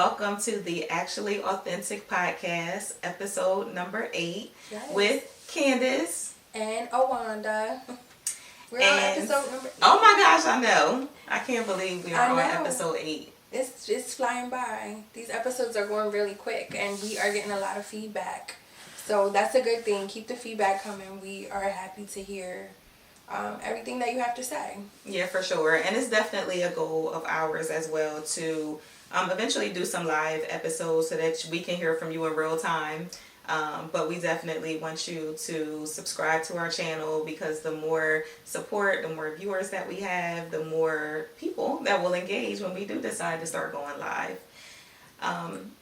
welcome to the Actually Authentic Podcast, episode number 8, with Candace and Awanda. We're on episode number 8. Oh my gosh, I know. I can't believe we are on episode 8. It's flying by. These episodes are going really quick, and we are getting a lot of feedback. So that's a good thing. Keep the feedback coming. We are happy to hear everything that you have to say. Yeah, for sure. And it's definitely a goal of ours as well to eventually do some live episodes so that we can hear from you in real time. But we definitely want you to subscribe to our channel, because the more support, the more viewers that we have, the more people that will engage when we do decide to start going live.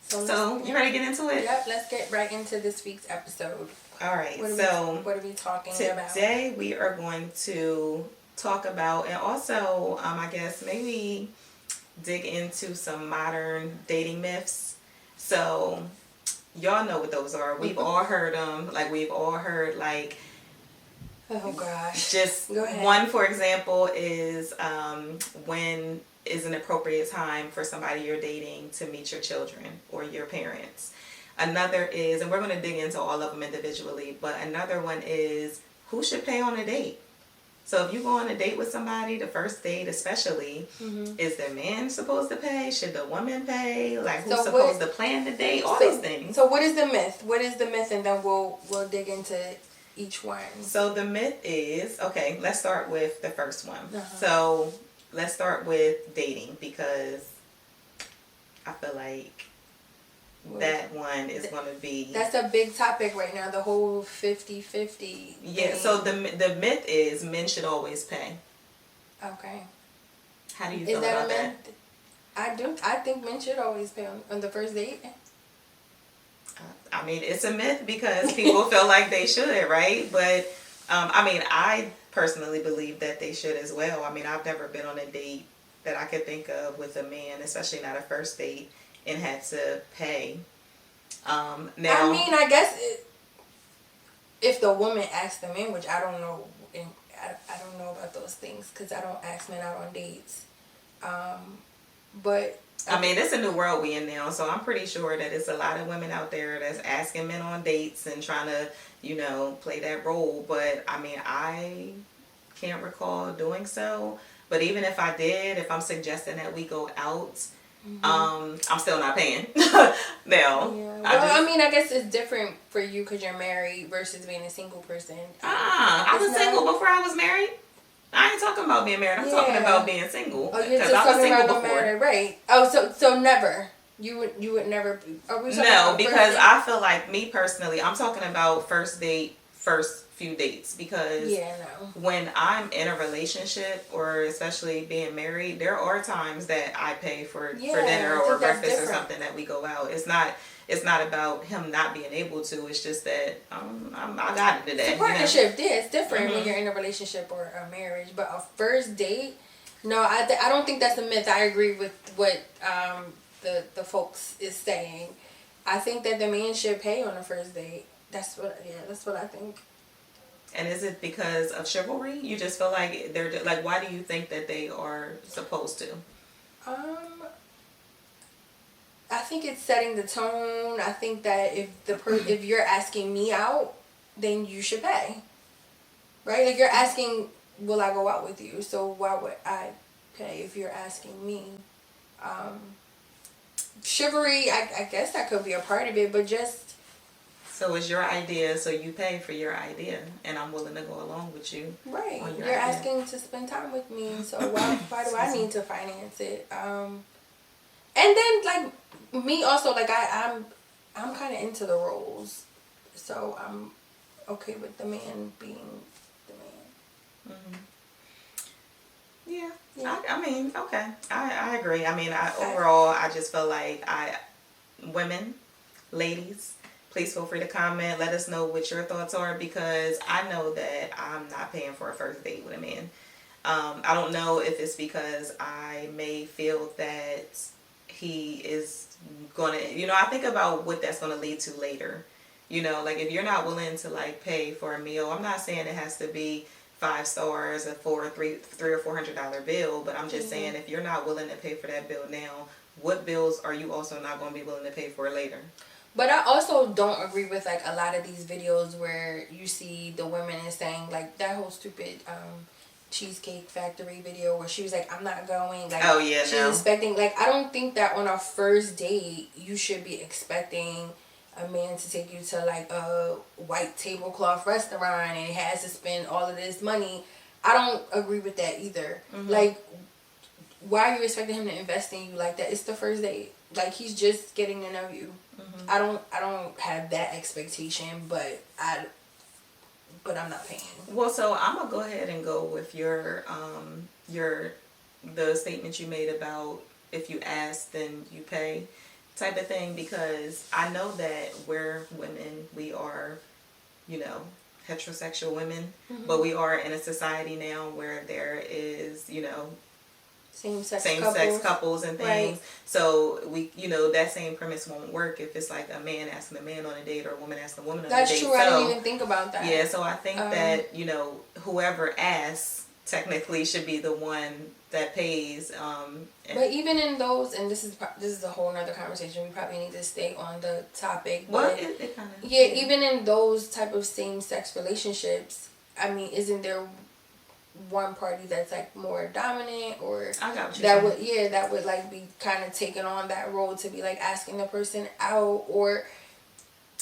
So you ready to get into it? Yep, let's get right into this week's episode. All right, what are we talking about? Today we are going to talk about, and also I guess maybe dig into some modern dating myths. So y'all know what those are. We've all heard them. Oh gosh. Just one, for example, is when is an appropriate time for somebody you're dating to meet your children or your parents. Another is, and we're going to dig into all of them individually, but another one is who should pay on a date. So if you go on a date with somebody, the first date especially, is the man supposed to pay? Should the woman pay? Like, who's supposed to plan the date? All these things. So what is the myth? What is the myth? And then we'll dig into each one. So the myth is, okay, let's start with the first one. So let's start with dating, because I feel like that one is going to be... That's a big topic right now, the whole 50-50 Yeah, thing. so the myth is men should always pay. Okay. How do you feel about that? I think men should always pay on the first date. I mean, it's a myth because people feel like they should, right? But, I personally believe that they should as well. I mean, I've never been on a date that I could think of with a man, especially not a first date, and had to pay. Now, I mean, I guess if the woman asks the man, which I don't know, and I don't know about those things because I don't ask men out on dates. But I mean, it's a new world we in now, so I'm pretty sure that it's a lot of women out there that's asking men on dates and trying to, play that role. But I mean, I can't recall doing so. But even if I did, if I'm suggesting that we go out, I'm still not paying. Now, yeah. I guess it's different for you because you're married versus being a single person. I was single before I was married. I ain't talking about being married. I'm talking about being single. Oh, you're just talking about no married, right? Oh, so never. You would never. No, because I feel like, me personally, I'm talking about first date, first few dates, because when I'm in a relationship, or especially being married, there are times that I pay for dinner or breakfast or something that we go out. It's not about him not being able to. It's just that I got it today. It's a partnership. Yeah, it's different when you're in a relationship or a marriage. But a first date, no, I don't think that's a myth. I agree with what the folks is saying. I think that the man should pay on the first date. That's what I think. And is it because of chivalry? You just feel like they're like, why do you think that they are supposed to? I think it's setting the tone. I think that if you're asking me out, then you should pay. Right? Like, you're asking, will I go out with you? So why would I pay if you're asking me? Chivalry, I guess that could be a part of it, but just... So it's your idea, so you pay for your idea, and I'm willing to go along with you. Right. You're asking to spend time with me, so why do I need to finance it? And then, like, me also, like, I'm kind of into the roles, so I'm okay with the man being the man. Yeah. I mean, okay. I agree. I mean, overall, I just feel like women, ladies, please feel free to comment. Let us know what your thoughts are, because I know that I'm not paying for a first date with a man. I don't know if it's because I may feel that he is going to, I think about what that's going to lead to later. Like, if you're not willing to, like, pay for a meal, I'm not saying it has to be 5 stars or $300 or $400 bill, but I'm just saying, if you're not willing to pay for that bill now, what bills are you also not going to be willing to pay for later? But I also don't agree with like a lot of these videos where you see the women is saying like that whole stupid Cheesecake Factory video where she was like, I'm not going. Like, oh yeah, she's no. expecting, like, I don't think that on our first date you should be expecting a man to take you to like a white tablecloth restaurant and he has to spend all of this money. I don't agree with that either. Mm-hmm. Like, why are you expecting him to invest in you like that? It's the first date. Like, he's just getting to know you. Mm-hmm. I don't have that expectation, but I'm not paying. Well, so I'm gonna go ahead and go with your the statement you made about if you ask then you pay type of thing, because I know that we're women, we are, you know, heterosexual women, mm-hmm. but we are in a society now where there is, you know, same-sex couples and things. Right. So we, you know, that same premise won't work if it's like a man asking a man on a date or a woman asking a woman on a date. That's true. I didn't even think about that. Yeah, so I think that, you know, whoever asks technically should be the one that pays. But even in those, and this is a whole nother conversation. We probably need to stay on the topic. Well, but it kind of even in those type of same-sex relationships, I mean, isn't there one party that's like more dominant, or I got what you're that saying. that would like be kind of taking on that role to be like asking the person out? Or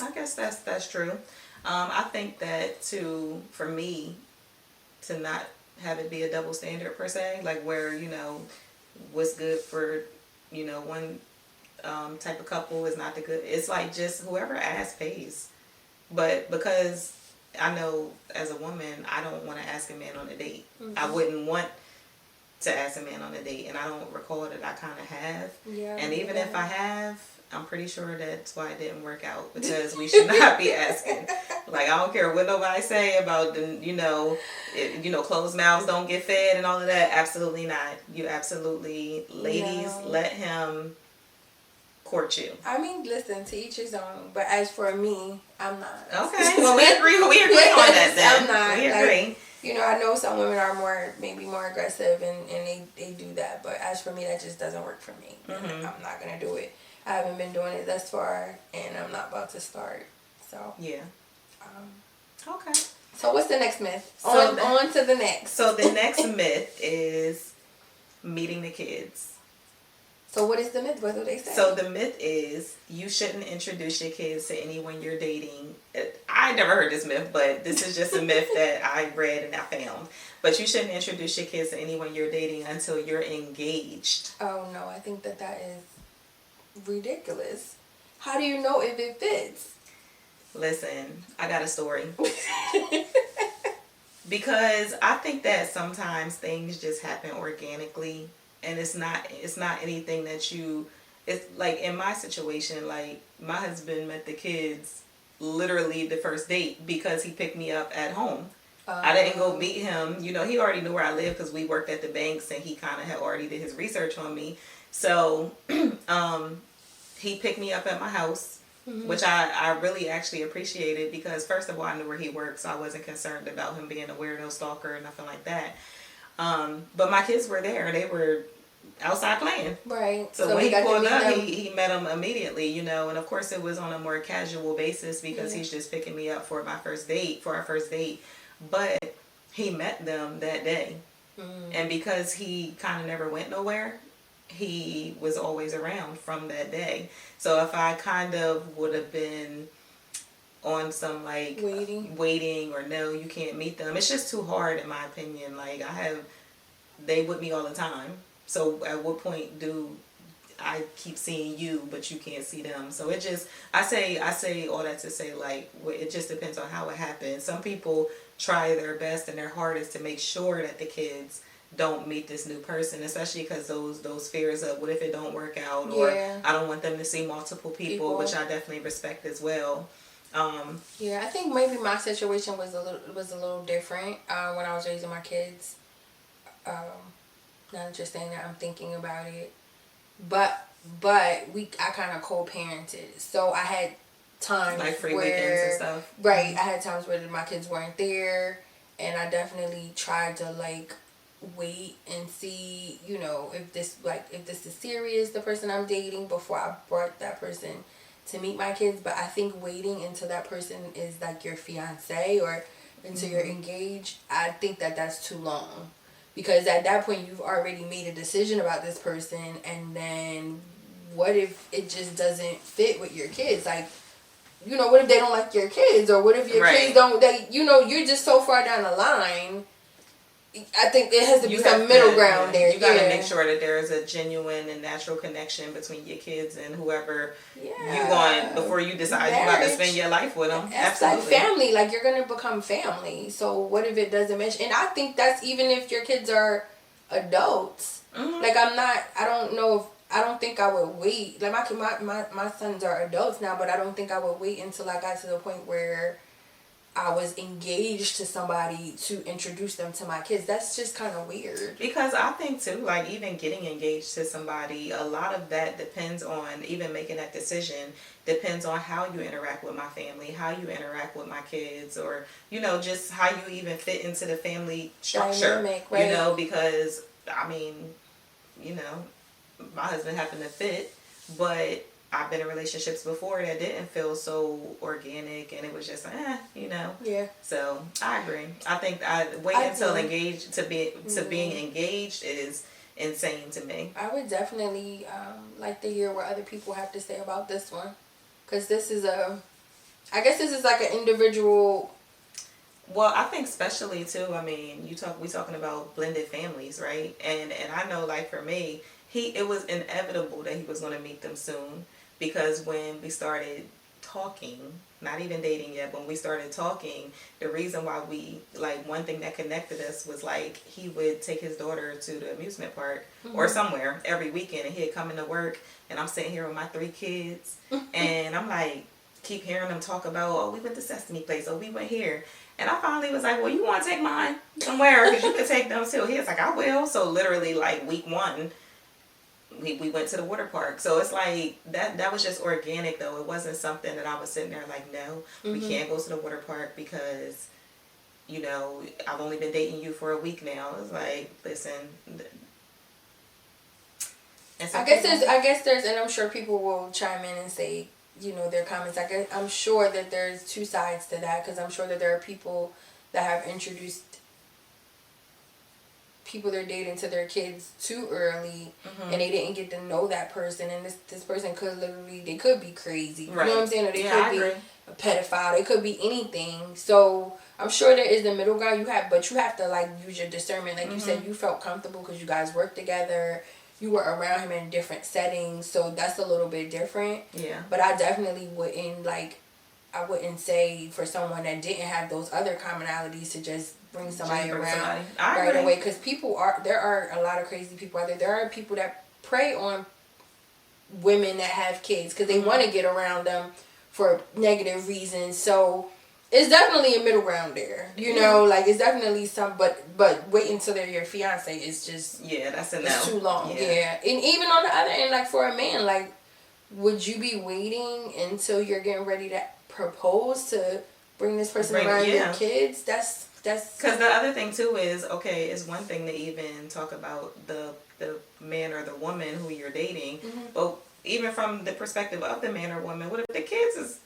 I guess that's true. I think that for me to not have it be a double standard per se, like where, you know, what's good for, you know, one type of couple is not the good. It's like just whoever asks pays. But because I know as a woman, I don't want to ask a man on a date. Mm-hmm. I wouldn't want to ask a man on a date, and I don't recall that I kind of have. Yeah, and even if I have, I'm pretty sure that's why it didn't work out, because we should not be asking. Like, I don't care what nobody say about the, you know, closed mouths don't get fed and all of that. Absolutely not. You absolutely, ladies, let him court you. I mean, listen, to each his own. But as for me, I'm not. Okay. Well, we agree on that then. I'm not. We agree. Like, you know, I know some women are maybe more aggressive and they do that. But as for me, that just doesn't work for me. Mm-hmm. I'm not going to do it. I haven't been doing it thus far, and I'm not about to start. So. Yeah. Okay. So what's the next myth? On to the next. So the next myth is meeting the kids. So what is the myth? What do they say? So the myth is you shouldn't introduce your kids to anyone you're dating. I never heard this myth, but this is just a myth that I read and I found. But you shouldn't introduce your kids to anyone you're dating until you're engaged. Oh no, I think that is ridiculous. How do you know if it fits? Listen, I got a story. Because I think that sometimes things just happen organically. And it's not anything that it's like in my situation, like my husband met the kids literally the first date because he picked me up at home. I didn't go meet him. You know, he already knew where I lived because we worked at the banks and he kind of had already did his research on me. So he picked me up at my house, mm-hmm. which I really actually appreciated because first of all, I knew where he worked, so I wasn't concerned about him being a weirdo stalker or nothing like that. But my kids were there. They were outside playing. Right. So when he pulled up, he met them immediately, you know. And of course, it was on a more casual basis because he's just picking me up for our first date. But he met them that day. Mm. And because he kind of never went nowhere, he was always around from that day. So if I kind of would have been on some like waiting or no, you can't meet them, it's just too hard in my opinion. Like they with me all the time, so at what point do I keep seeing you but you can't see them? So it just I say all that to say, like, it just depends on how it happens. Some people try their best and their hardest to make sure that the kids don't meet this new person, especially because those fears of what if it don't work out, or I don't want them to see multiple people, which I definitely respect as well. I think maybe my situation was a little different when I was raising my kids. Not just saying that, I'm thinking about it, but I kind of co-parented, so I had times like free weekends and stuff. Right, I had times where my kids weren't there, and I definitely tried to like wait and see, if this is serious, the person I'm dating, before I brought that person to meet my kids. But I think waiting until that person is like your fiance or until you're engaged, I think that that's too long. Because at that point you've already made a decision about this person, and then what if it just doesn't fit with your kids? Like, what if they don't like your kids, or what if your kids don't? You're just so far down the line. I think there has to be some middle ground there. You got to make sure that there is a genuine and natural connection between your kids and whoever you want before you decide you about to spend your life with them. It's like family. Like, you're going to become family. So what if it doesn't mesh? And I think that's even if your kids are adults. Mm-hmm. Like, I don't think I would wait. Like, my sons are adults now, but I don't think I would wait until I got to the point where I was engaged to somebody to introduce them to my kids. That's just kind of weird. Because I think too, like, even getting engaged to somebody, a lot of that depends on, even making that decision, depends on how you interact with my family, how you interact with my kids, or, just how you even fit into the family structure. Dynamic, right? Because, I mean, my husband happened to fit, but I've been in relationships before that didn't feel so organic, and it was just Yeah. So I agree. I think waiting until engaged to being engaged is insane to me. I would definitely like to hear what other people have to say about this one, because this is I guess this is like an individual. Well, I think especially too. I mean, we talking about blended families, right? And I know, like, for me, it was inevitable that he was going to meet them soon. Because when we started talking, not even dating yet, when we started talking, the reason why one thing that connected us was, like, he would take his daughter to the amusement park or somewhere every weekend, and he'd come into work, and I'm sitting here with my 3 kids, and I'm like, keep hearing them talk about, oh, we went to Sesame Place, oh, we went here. And I finally was like, well, you want to take mine somewhere? Because you can take them too. He was like, I will. So literally, like, week 1, we went to the water park. So it's like that was just organic, though. It wasn't something that I was sitting there like, no, we can't go to the water park because I've only been dating you for a week now. It's like, listen, I guess there's and I'm sure people will chime in and say their comments. I'm sure that there's 2 sides to that, because I'm sure that there are people that have introduced people they're dating to their kids too early, and they didn't get to know that person, and this person they could be crazy, right. You know what I'm saying, or they could be a pedophile, they could be anything. So I'm sure there is the middle ground. But you have to, like, use your discernment, like you said. You felt comfortable because you guys worked together, you were around him in different settings, so that's a little bit different. But I definitely wouldn't say for someone that didn't have those other commonalities to just bring somebody around right away, because there are a lot of crazy people out there. There are people that prey on women that have kids because they want to get around them for negative reasons. So it's definitely a middle ground there. Like, it's definitely some, but wait until they're your fiance is just that's enough. It's too long. Yeah. And even on the other end, like, for a man, like, would you be waiting until you're getting ready to propose to bring this person around your kids? That's because the other thing too is, okay, it's one thing to even talk about the man or the woman who you're dating, but even from the perspective of the man or woman, what if the kids is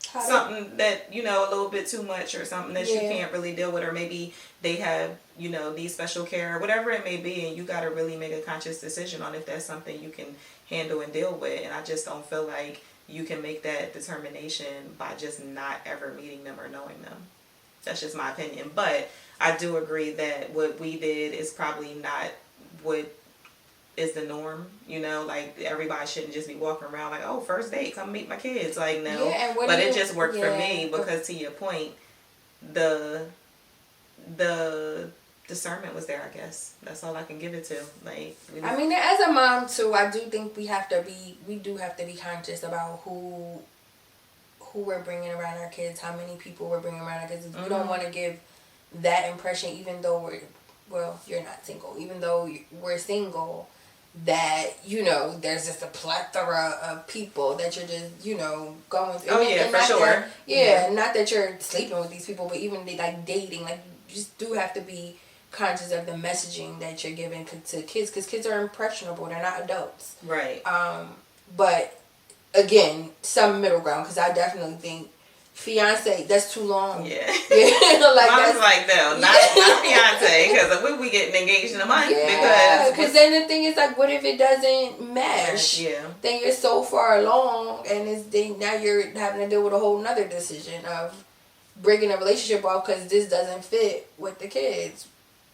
something that a little bit too much, or something that you can't really deal with, or maybe they have need special care, or whatever it may be, and you got to really make a conscious decision on if that's something you can handle and deal with. And I just don't feel like you can make that determination by just not ever meeting them or knowing them. That's just my opinion. But I do agree that what we did is probably not what is the norm. Like, everybody shouldn't just be walking around like, oh, first date, come meet my kids. Like, no. But it just worked for me because, to your point, the discernment was there, I guess. That's all I can give it to. Like, I mean, as a mom too, I do think we do have to be conscious about who we're bringing around our kids, how many people we're bringing around our kids. We don't want to give that impression, even though you're not single, even though we're single, that there's just a plethora of people that you're just going through. For sure. Not that you're sleeping with these people, but even like dating, like, you just do have to be conscious of the messaging that you're giving to kids, because kids are impressionable. They're not adults. Right. But again, some middle ground, because I definitely think fiance, that's too long. Yeah. Like Mine's like, no, not fiance, because we getting engaged in a month. Yeah, because then the thing is, like, what if it doesn't mesh? Yeah. Then you're so far along, and now you're having to deal with a whole nother decision of breaking a relationship off because this doesn't fit with the kids.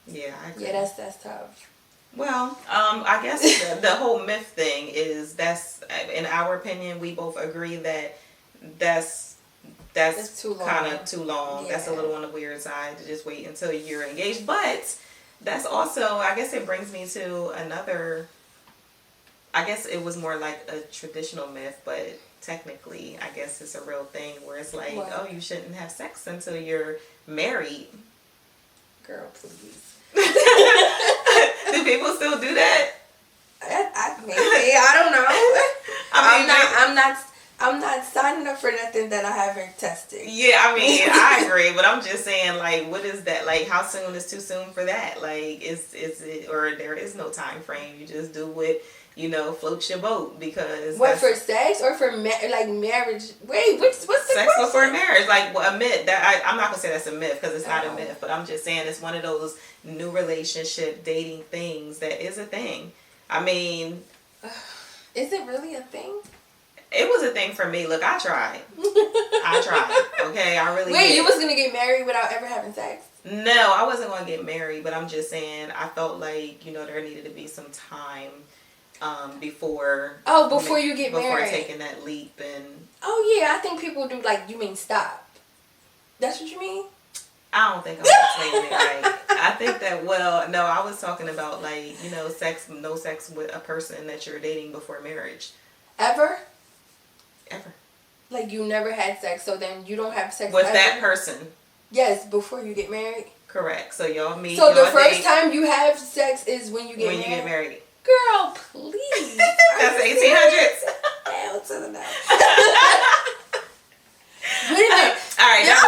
Yeah, I agree. Yeah, that's tough. Well, I guess the whole myth thing is that's, in our opinion, we both agree that that's kind of too long. Yeah. That's a little on the weird side to just wait until you're engaged. But that's also, I guess it brings me to another, I guess it was more like a traditional myth, but technically, I guess it's a real thing where it's like, what? Oh, you shouldn't have sex until you're married. Girl, please. Do people still do that? Maybe, I don't know. I'm not signing up for nothing that I haven't tested. Yeah, I mean, I agree, but I'm just saying, like, what is that? Like, how soon is too soon for that? Like, is it, or there is no time frame? You just do what, floats your boat, because what, for sex or for marriage? Wait, what's the sex question? before marriage? Like, a myth that I'm not gonna say that's a myth because it's not a myth, but I'm just saying it's one of those new relationship dating things that is a thing. I mean, is it really a thing? It was a thing for me. Look, I tried. Okay, I really Wait, did. You was going to get married without ever having sex? No, I wasn't going to get married, but I'm just saying I felt like, there needed to be some time before... before you get married. Before taking that leap and... Oh, yeah, I think people do, you mean stop. That's what you mean? I don't think I'm explaining it right. I think that, no, I was talking about, no sex with a person that you're dating before marriage. Ever? Ever. Like, you never had sex, so then you don't have sex with ever? that person. Yes, before you get married. Correct. So y'all meet. So the first time you have sex is when you get married? When you get married. Girl, please. That's 1800s. Hell to the no. All right, that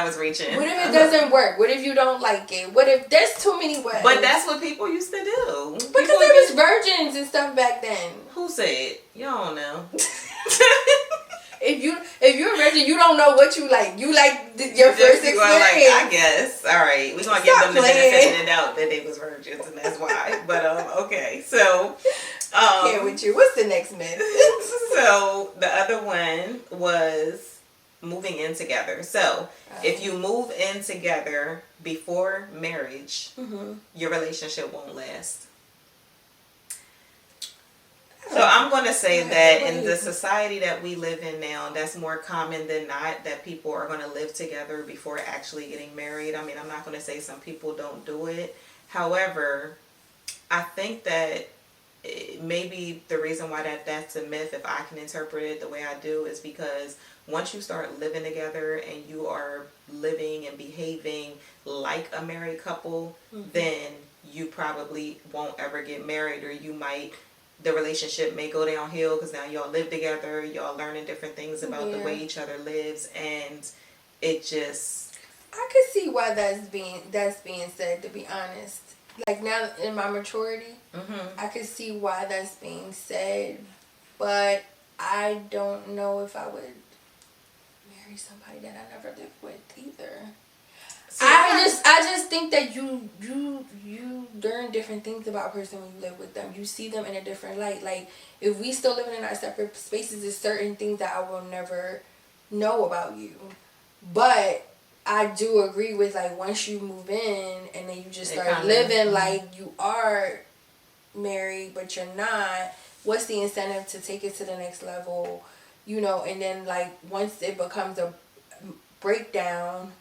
was reaching. What if it doesn't work? What if you don't like it? What if there's too many ways? But that's what people used to do. Because there was virgins and stuff back then. Who said? Y'all don't know. If you're a virgin, you don't know what you like. You like your first experience. I guess. All right, we're gonna give them the benefit of the doubt that they was virgins, and that's why. But okay, so. Here with you. What's the next myth? So the other one was moving in together. So if you move in together before marriage, your relationship won't last. So I'm going to say that in the society that we live in now, that's more common than not that people are going to live together before actually getting married. I mean, I'm not going to say some people don't do it. However, I think that maybe the reason why that's a myth, if I can interpret it the way I do, is because once you start living together and you are living and behaving like a married couple, then you probably won't ever get married, or the relationship may go downhill because now y'all live together, y'all learning different things about the way each other lives, and it just... I could see why that's being said, to be honest. Like, now in my maturity, I could see why that's being said, but I don't know if I would marry somebody that I never lived with either. See, I just think that you learn different things about a person when you live with them. You see them in a different light. Like, if we still living in our separate spaces, there's certain things that I will never know about you. But I do agree with, once you move in and then you just start living like you are married but you're not, what's the incentive to take it to the next level? And then, once it becomes a breakdown,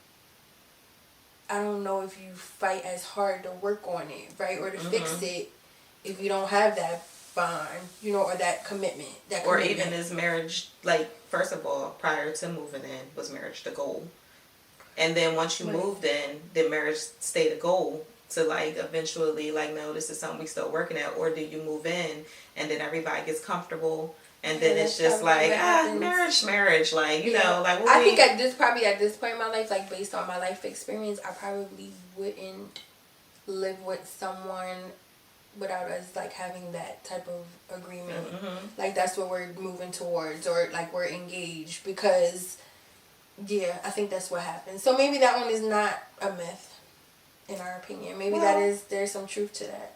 I don't know if you fight as hard to work on it, right? Or to fix it if you don't have that bond, or that commitment. Or even is marriage, first of all, prior to moving in, was marriage the goal? And then once you moved in, did marriage stay the goal to eventually no, this is something we still working at? Or do you move in and then everybody gets comfortable And then it's that's just probably like, what happens. marriage, like, you Yeah. know, like, I think at this point in my life, like based on my life experience, I probably wouldn't live with someone without us like having that type of agreement. Like that's what we're moving towards, or like we're engaged, because yeah, I think that's what happens. So maybe that one is not a myth, in our opinion. Maybe there's some truth to that.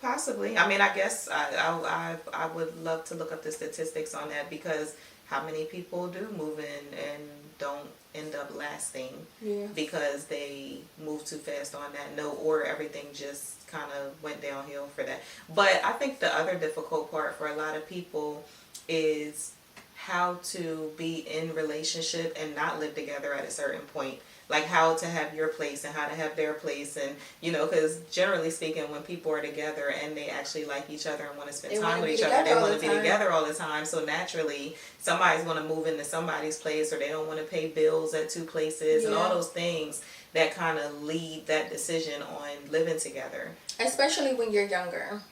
Possibly. I mean, I guess I would love to look up the statistics on that, because how many people do move in and don't end up lasting because they moved too fast on that note, or everything just kind of went downhill for that. But I think the other difficult part for a lot of people is how to be in relationship and not live together at a certain point, like how to have your place and how to have their place. And you know, because generally speaking, when people are together and they actually like each other and want to spend time with each other, they want to be together all the time. So naturally somebody's going to move into somebody's place, or they don't want to pay bills at two places, and all those things that kind of lead that decision on living together, especially when you're younger.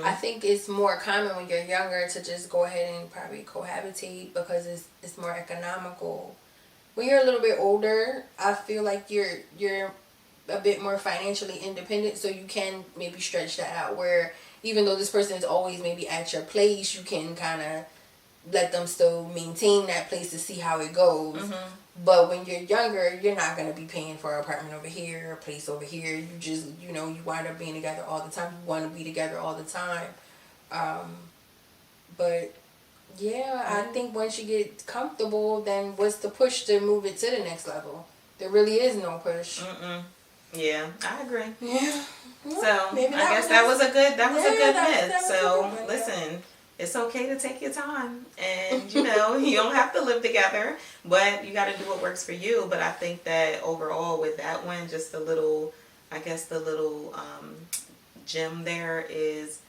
I think it's more common when you're younger to just go ahead and probably cohabitate, because it's more economical. When you're a little bit older, I feel like you're a bit more financially independent, so you can maybe stretch that out, where even though this person is always maybe at your place, you can kind of let them still maintain that place to see how it goes. But when you're younger, you're not going to be paying for an apartment over here, a place over here. You just, you know, you wind up being together all the time. You want to be together all the time. But yeah, I think once you get comfortable, then what's the push to move it to the next level? There really is no push. Yeah, I agree. Yeah. So I guess that was a good myth. So listen, it's okay to take your time, and you know, you don't have to live together, but you got to do what works for you. But I think that overall with that one, just a little, I guess the little gem there is,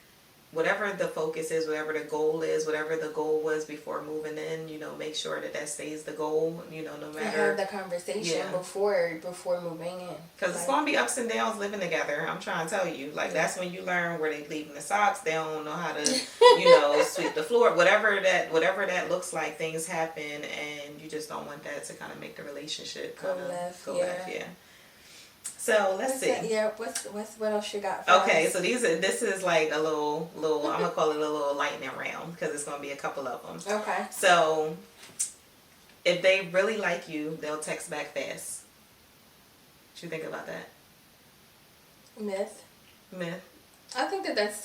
whatever the focus is, whatever the goal is, whatever the goal was before moving in, you know, make sure that stays the goal, you know, no matter. Have the conversation before moving in. Because it's going to be ups and downs living together. I'm trying to tell you. Like, that's when you learn where they leaving the socks. They don't know how to, you know, sweep the floor. Whatever that looks like, things happen, and you just don't want that to kind of make the relationship go left. Yeah. So let's see. Yeah, what else you got? Okay, so this is like a little I'm gonna call it a little lightning round, because it's gonna be a couple of them. Okay. So if they really like you, they'll text back fast. What you think about that? Myth. I think that's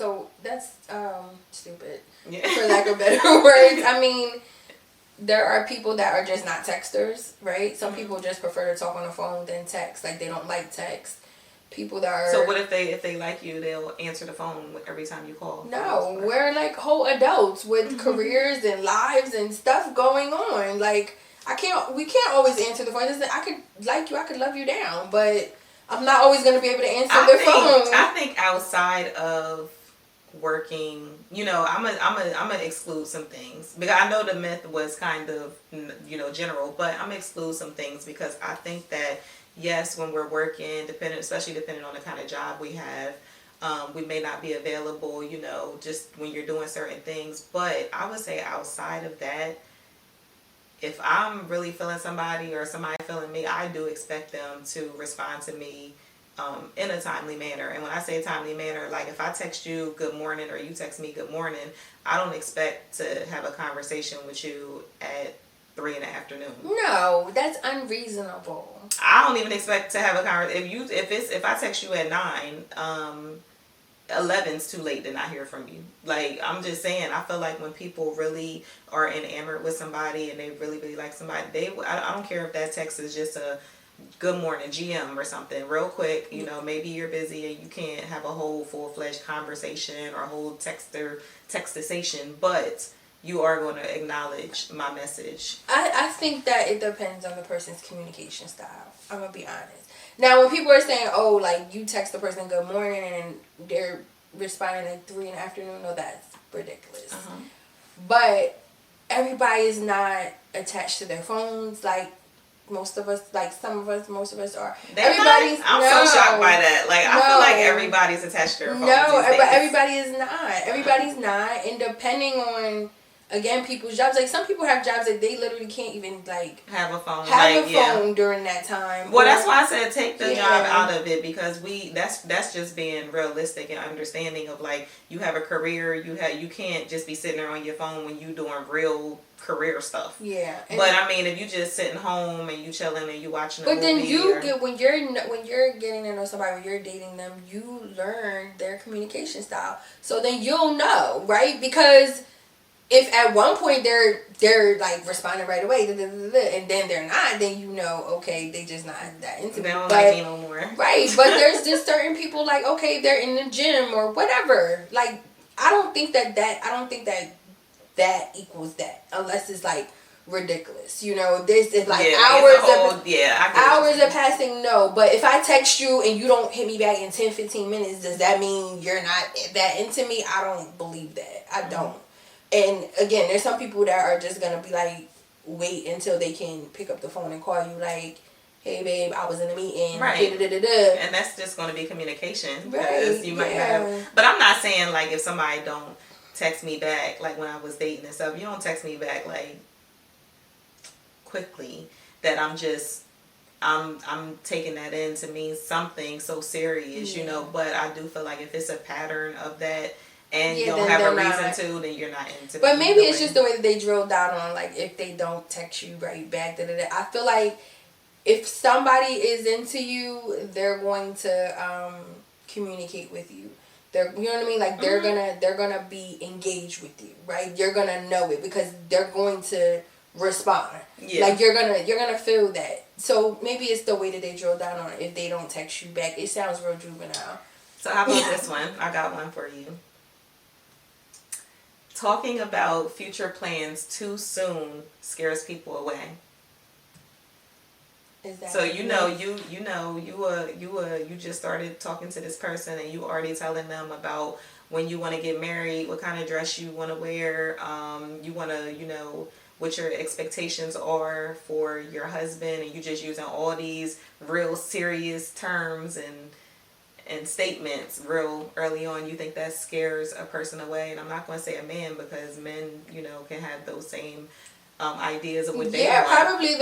stupid. Yeah. For lack of better words. I mean, there are people that are just not texters, right? Some people just prefer to talk on the phone than text. Like, they don't like text. People that are... So what if they like you, they'll answer the phone every time you call? No, we're like whole adults with careers and lives and stuff going on. Like, we can't always answer the phone. I could like you, I could love you down, but I'm not always going to be able to answer the phone. I think outside of working, you know, I'm gonna exclude some things, because I know the myth was kind of, you know, general, but I'm gonna exclude some things, because I think that yes, when we're working, especially depending on the kind of job we have, we may not be available, you know, just when you're doing certain things. But I would say outside of that, if I'm really feeling somebody or somebody feeling me, I do expect them to respond to me in a timely manner. And when I say timely manner, like if I text you good morning or you text me good morning, I don't expect to have a conversation with you at 3 in the afternoon. No, that's unreasonable. I don't even expect to have a conversation. If I text you at 9, 11's too late to not hear from you. Like, I'm just saying, I feel like when people really are enamored with somebody and they really, really like somebody, I don't care if that text is just a good morning GM or something real quick. You know, maybe you're busy and you can't have a whole full-fledged conversation or a whole textation, but you are going to acknowledge my message. I think that it depends on the person's communication style. I'm going to be honest. Now, when people are saying, oh, like, you text the person good morning and they're responding at 3 in the afternoon, no, that's ridiculous. But everybody is not attached to their phones. Like, most of us are. I'm so shocked by that. Like, I feel like everybody's attached to their phones. No, but everybody is not. Everybody's not. And depending on, again, people's jobs. Like, some people have jobs that they literally can't even, like, have a phone. Have a phone during that time. Well, that's why I said take the job out of it, because that's just being realistic and understanding of, like, you have a career, you can't just be sitting there on your phone when you doing real career stuff. Yeah. But I mean, if you just sitting home and you chilling and you watching a movie. But then you get, when you're getting to know somebody, when you're dating them, you learn their communication style. So then you'll know, right? Because if at one point they're like responding right away, and then they're not, then you know, okay, they just not that into they me. don't like me no more. Right, but there's just certain people, like, okay, they're in the gym or whatever. Like, I don't think that equals that, unless it's like ridiculous. You know, this is like hours of passing. No, but if I text you and you don't hit me back in 10-15 minutes, does that mean you're not that into me? I don't believe that. I don't. And again, there's some people that are just gonna be like, wait until they can pick up the phone and call you, like, hey babe, I was in a meeting, right? Da-da-da-da-da. And that's just gonna be communication, right? Because you might have. But I'm not saying, like, if somebody don't text me back, like when I was dating and stuff, you don't text me back like quickly, that I'm taking that in to mean something so serious, you know. But I do feel like if it's a pattern of that, and you don't have a reason to, then you're not into it. But maybe it's just the way that they drill down on, like, if they don't text you right back, I feel like if somebody is into you, they're going to communicate with you. You know what I mean? Like, they're gonna be engaged with you, right? You're gonna know it because they're going to respond. Yeah. Like, you're gonna feel that. So maybe it's the way that they drill down on it. If they don't text you back, it sounds real juvenile. So how about this one? I got one for you. Talking about future plans too soon scares people away. Is that so you just started talking to this person and you already telling them about when you want to get married, what kind of dress you want to wear, you want to, what your expectations are for your husband, and you just using all these real serious terms and statements real early on. You think that scares a person away? And I'm not going to say a man, because men, can have those same ideas of what they want. Probably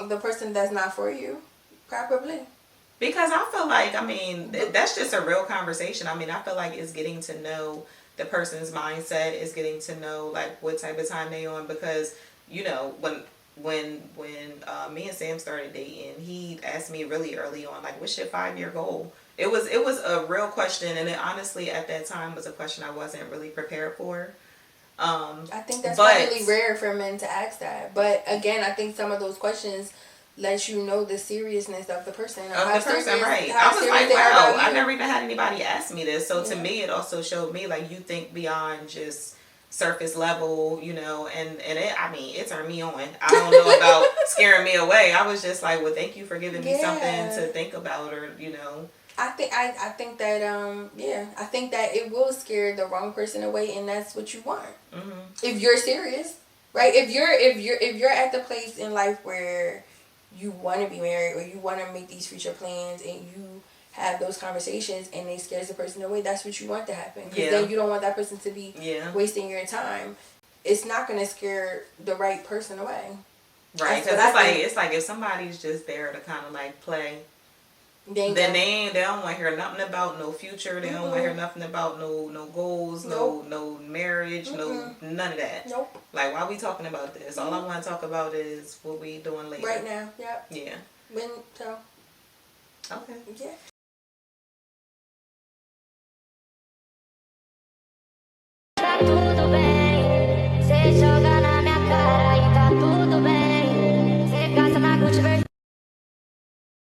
the person that's not for you. Probably. Because I feel like, that's just a real conversation. I feel like it's getting to know the person's mindset, is getting to know, like, what type of time they on. Because, when me and Sam started dating, he asked me really early on, like, what's your 5-year goal? It was a real question, and it honestly at that time was a question I wasn't really prepared for. I think that's really rare for men to ask that. But again, I think some of those questions lets you know the seriousness of the person. Right. I was like, wow, I never even had anybody ask me this. So to me, it also showed me, like, you think beyond just surface level, and it turned me on. I don't know about scaring me away. I was just like, well, thank you for giving me something to think about, or, I think that it will scare the wrong person away, and that's what you want. Mm-hmm. If you're serious, right? If you're at the place in life where you want to be married or you want to make these future plans and you have those conversations and they scares the person away, that's what you want to happen. Because then you don't want that person to be wasting your time. It's not going to scare the right person away. Right, because it's like if somebody's just there to kind of like play, then they don't want to hear nothing about no future. They don't want to hear nothing about no goals, no marriage, none of that. Nope. Like, why are we talking about this? All I want to talk about is what we doing later. Right now. Yep. Yeah. Okay. Yeah. Tá tudo bem.